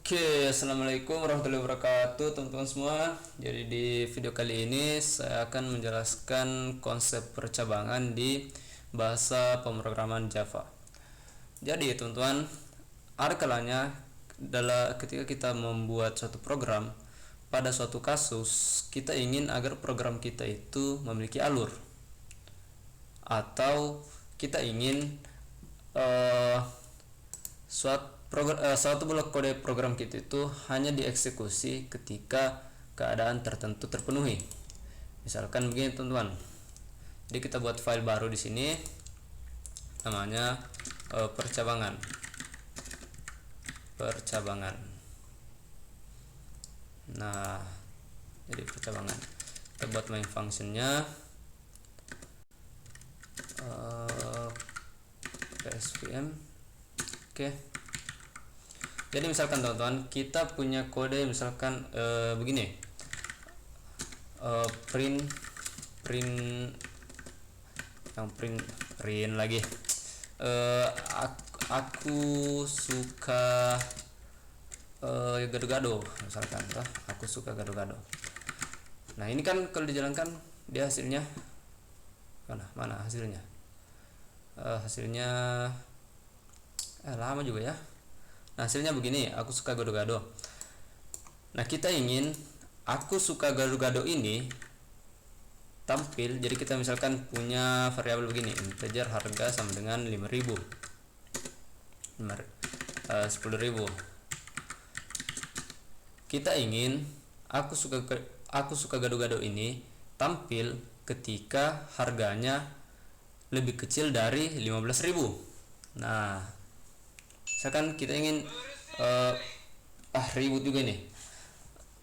Oke, assalamualaikum warahmatullahi wabarakatuh, teman-teman semua. Jadi di video kali ini saya akan menjelaskan konsep percabangan di bahasa pemrograman Java. Jadi teman-teman, ada kalanya ketika kita membuat suatu program, pada suatu kasus kita ingin agar program kita itu memiliki alur, atau kita ingin suatu blok kode program kita itu hanya dieksekusi ketika keadaan tertentu terpenuhi. Misalkan begini teman-teman. Jadi kita buat file baru di sini, namanya percabangan. Nah, jadi percabangan. Kita buat main functionnya psvm. Oke. Jadi misalkan teman-teman, kita punya kode misalkan begini, print lagi, aku suka gado-gado misalkan, aku suka gado-gado. Nah ini kan kalau dijalankan dia hasilnya mana hasilnya? Hasilnya lama juga ya. Nah hasilnya begini, aku suka gado-gado. Nah kita ingin aku suka gado-gado ini tampil. Jadi kita misalkan punya variabel begini, integer harga sama dengan 10.000, 10.000. Kita ingin aku suka gado-gado ini tampil ketika harganya lebih kecil dari 15.000. Nah misalkan kita ingin ribut juga nih.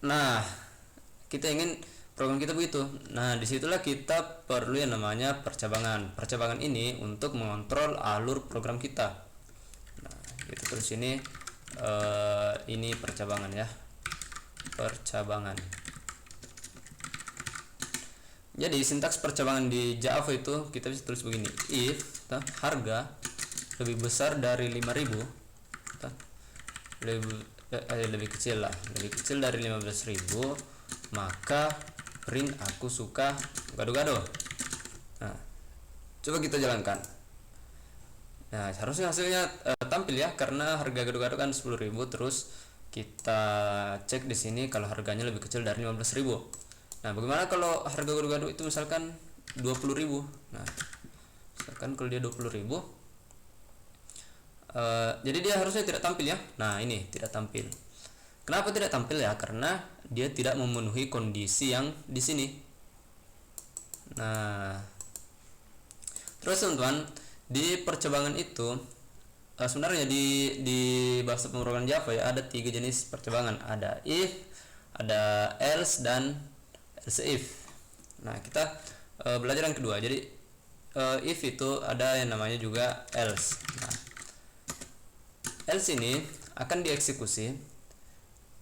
Nah kita ingin program kita begitu. Nah disitulah kita perlu yang namanya percabangan. Percabangan ini untuk mengontrol alur program kita. Nah itu terus ini percabangan ya, percabangan. Jadi sintaks percabangan di Java itu kita bisa tulis begini, if harga lebih besar dari 5.000, lebih kecil dari 15.000, maka print aku suka gado-gado. Nah coba kita jalankan. Nah harusnya hasilnya tampil ya, karena harga gado-gado kan 10.000. Terus kita cek di sini kalau harganya lebih kecil dari 15.000. Nah bagaimana kalau harga gado-gado itu misalkan 20.000? Nah misalkan kalau dia 20.000, jadi dia harusnya tidak tampil ya. Nah ini tidak tampil. Kenapa tidak tampil ya? Karena dia tidak memenuhi kondisi yang di sini. Nah terus teman-teman, di percabangan itu sebenarnya di bahasa pemrograman Java ya ada 3 jenis percabangan. Ada if, ada else, dan else if. Nah kita belajar yang kedua. Jadi if itu ada yang namanya juga else. Nah else ini akan dieksekusi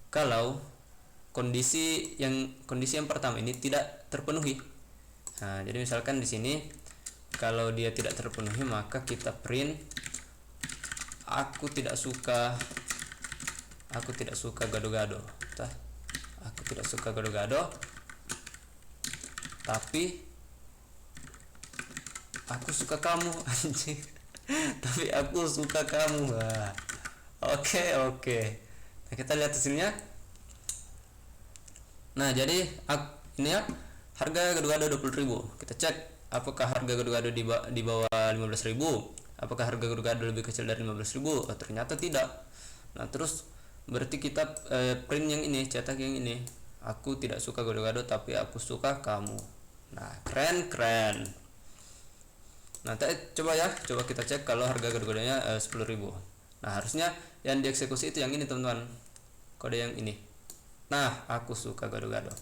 kalau kondisi yang pertama ini tidak terpenuhi. Nah jadi misalkan di sini kalau dia tidak terpenuhi, maka kita print aku tidak suka gado-gado. Aku tidak suka gado-gado, tapi aku suka kamu. Anjing. Tapi aku suka kamu. Oke. Nah kita lihat hasilnya. Nah jadi ini ya, harga gado-gado 20.000. Kita cek apakah harga gado-gado di bawah 15.000, apakah harga gado-gado lebih kecil dari 15.000. Ternyata tidak. Nah terus berarti kita print yang ini, cetak yang ini, aku tidak suka gado-gado tapi aku suka kamu. Nah keren. Nah coba kita cek kalau harga gado-gadonya 10.000. Nah harusnya yang dieksekusi itu yang ini teman-teman, kode yang ini. Nah aku suka gado-gado.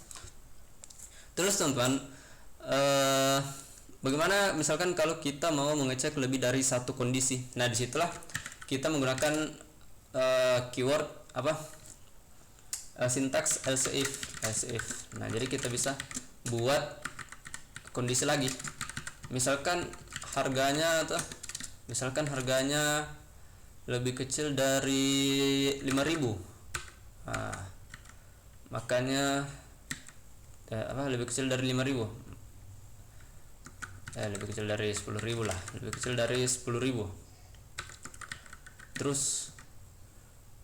Terus teman-teman, bagaimana misalkan kalau kita mau mengecek lebih dari satu kondisi? Nah disitulah kita menggunakan keyword sintaks else if. Nah jadi kita bisa buat kondisi lagi. Misalkan harganya lebih kecil dari 5.000. Nah, makanya lebih kecil dari 5.000, lebih kecil dari 10.000 lah, lebih kecil dari 10.000.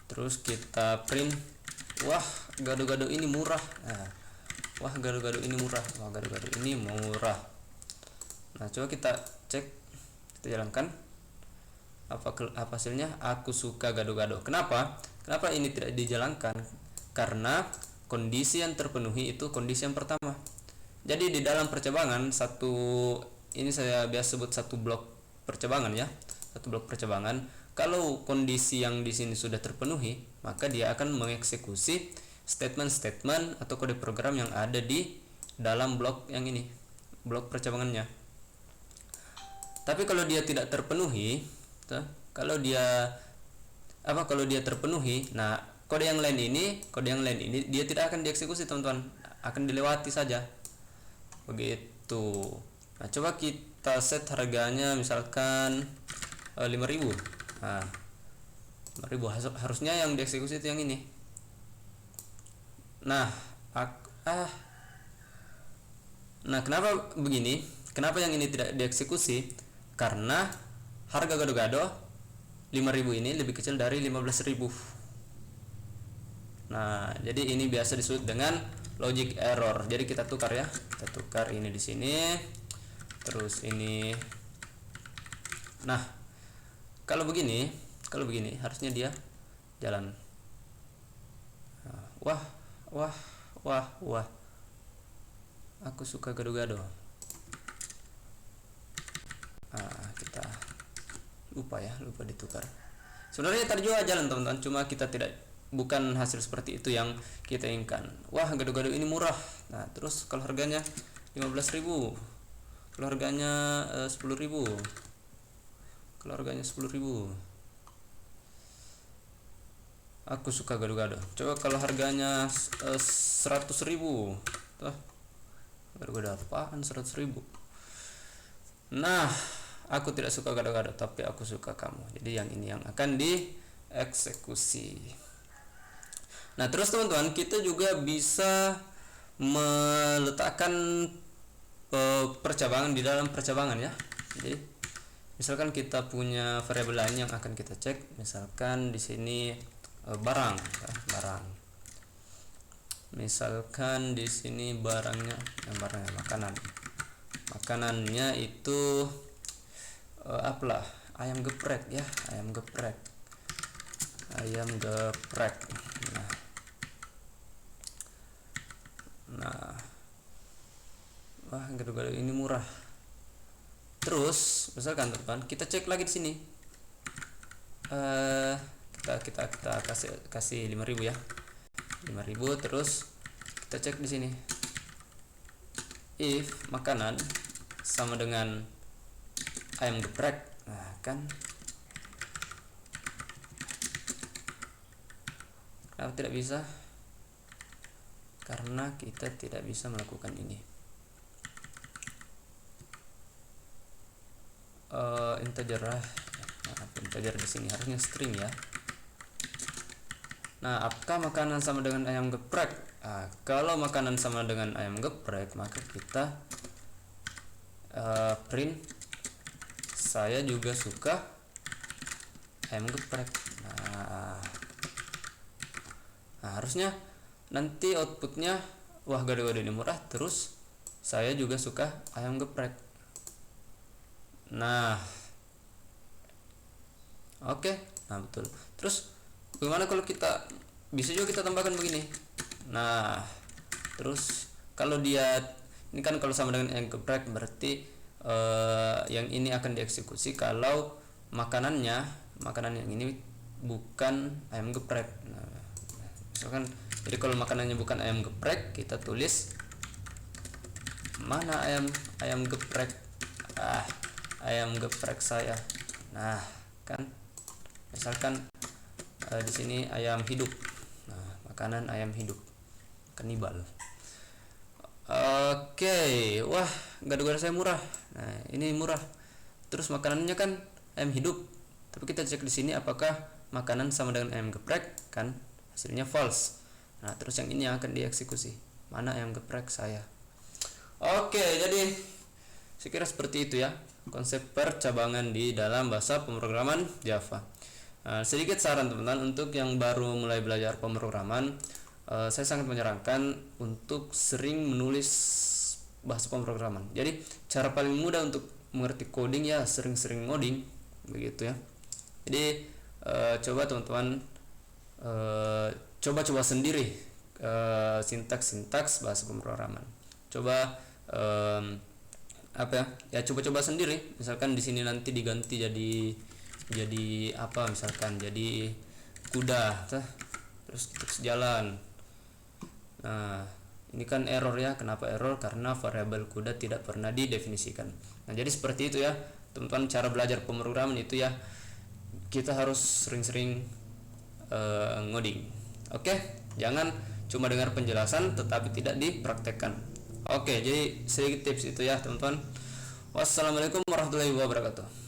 Terus kita print, wah gado-gado ini murah. Wah gado-gado ini murah. Nah coba kita cek, kita jalankan apa hasilnya. Aku suka gado-gado. Kenapa ini tidak dijalankan? Karena kondisi yang terpenuhi itu kondisi yang pertama. Jadi di dalam percabangan ini saya biasa sebut satu blok percabangan ya, satu blok percabangan. Kalau kondisi yang di sini sudah terpenuhi, maka dia akan mengeksekusi statement-statement atau kode program yang ada di dalam blok yang ini, blok percabangannya. Tapi kalau dia tidak terpenuhi, kalau dia terpenuhi, nah kode yang lain ini dia tidak akan dieksekusi teman-teman, akan dilewati saja begitu. Nah coba kita set harganya misalkan 5.000. Nah 5.000 harusnya yang dieksekusi itu yang ini. Nah kenapa begini, kenapa yang ini tidak dieksekusi? Karena harga gado-gado 5.000 ini lebih kecil dari 15.000. Nah jadi ini biasa disebut dengan logic error. Jadi kita tukar ya, kita tukar ini di sini, terus ini. Nah kalau begini harusnya dia jalan. Wah aku suka gado-gado. Kita lupa ditukar. Sebenarnya tadi juga jalan teman-teman, cuma kita bukan hasil seperti itu yang kita inginkan. Wah gado-gado ini murah. Nah terus kalau harganya 15.000, kalau harganya 10.000, kalau harganya 10.000, aku suka gado-gado. Coba kalau harganya 100.000, gado-gado apaan 100.000? Nah aku tidak suka gado-gado, tapi aku suka kamu. Jadi yang ini yang akan dieksekusi. Nah terus teman-teman, kita juga bisa meletakkan percabangan di dalam percabangan ya. Jadi misalkan kita punya variabel lain yang akan kita cek, misalkan di sini barang. Misalkan di sini barangnya makanannya itu apalah, ayam geprek ya, ayam geprek. Nah wah gado-gado ini murah. Terus misalkan teman, kita cek lagi di sini, kita kasih 5.000 ya, 5.000. Terus kita cek di sini, if makanan sama dengan ayam geprek. Nah kan kenapa tidak bisa? Karena kita tidak bisa melakukan ini. Integer di sini harusnya string ya. Nah apakah makanan sama dengan ayam geprek? Kalau makanan sama dengan ayam geprek, maka kita print saya juga suka ayam geprek. Nah harusnya nanti outputnya, wah gado-gado ini murah, terus saya juga suka ayam geprek. Nah oke. Nah betul. Terus bagaimana kalau kita bisa juga kita tambahkan begini. Nah terus kalau dia ini kan kalau sama dengan ayam geprek, berarti yang ini akan dieksekusi kalau makanan yang ini bukan ayam geprek. Nah misalkan, jadi kalau makanannya bukan ayam geprek, kita tulis mana ayam geprek, ayam geprek saya. Nah kan misalkan di sini ayam hidup. Nah makanan ayam hidup, kanibal. Oke. Wah gado-gado saya murah. Nah ini murah, terus makanannya kan ayam hidup, tapi kita cek di sini apakah makanan sama dengan ayam geprek. Kan hasilnya false. Nah terus yang ini yang akan dieksekusi, mana yang geprek saya. Oke, jadi saya kira seperti itu ya konsep percabangan di dalam bahasa pemrograman Java. Sedikit saran teman-teman untuk yang baru mulai belajar pemrograman, saya sangat menyarankan untuk sering menulis bahasa pemrograman. Jadi cara paling mudah untuk mengerti coding ya sering-sering ngoding begitu ya. Jadi coba teman-teman coba sendiri sintaks bahasa pemrograman. Coba coba sendiri. Misalkan di sini nanti diganti jadi apa, misalkan jadi kuda terus jalan. Nah ini kan error ya. Kenapa error? Karena variabel kuda tidak pernah didefinisikan. Nah jadi seperti itu ya teman-teman cara belajar pemrograman itu ya, kita harus sering-sering ngoding. Oke, jangan cuma dengar penjelasan tetapi tidak dipraktekkan. Oke, jadi sedikit tips itu ya teman-teman. Wassalamualaikum warahmatullahi wabarakatuh.